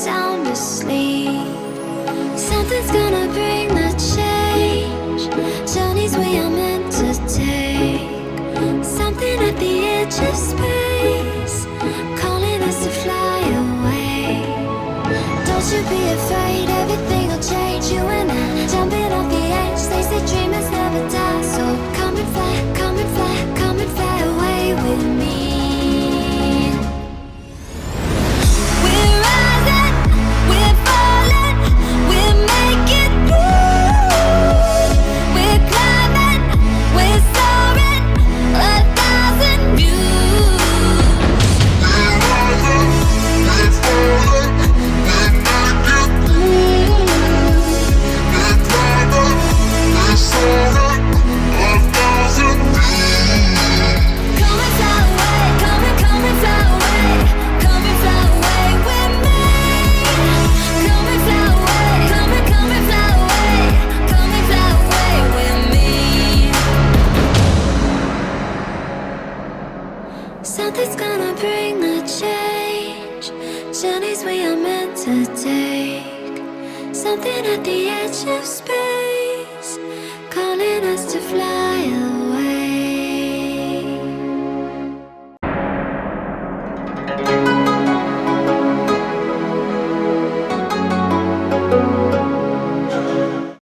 sound asleep. Something's gonna bring the change. Journeys we are meant to take. Something at the edge of space, calling us to fly away. Don't you be afraid, everything will change. You and I, jumping off the edge. They say dreamers never die, so come and fly, come and fly, come and fly away with me. We're rising, we're falling, we're making through. We're climbing, we're soaring, 1,000 views. We're rising, we're falling, we're making through. We're climbing, we're soaring, 1,000 views. Come and fly away, come and fly away, come and fly away with me. Come and fly away, come and fly away, come and fly away with me. Something's gonna bring the change. Journeys we are meant to take. Something at the edge of space.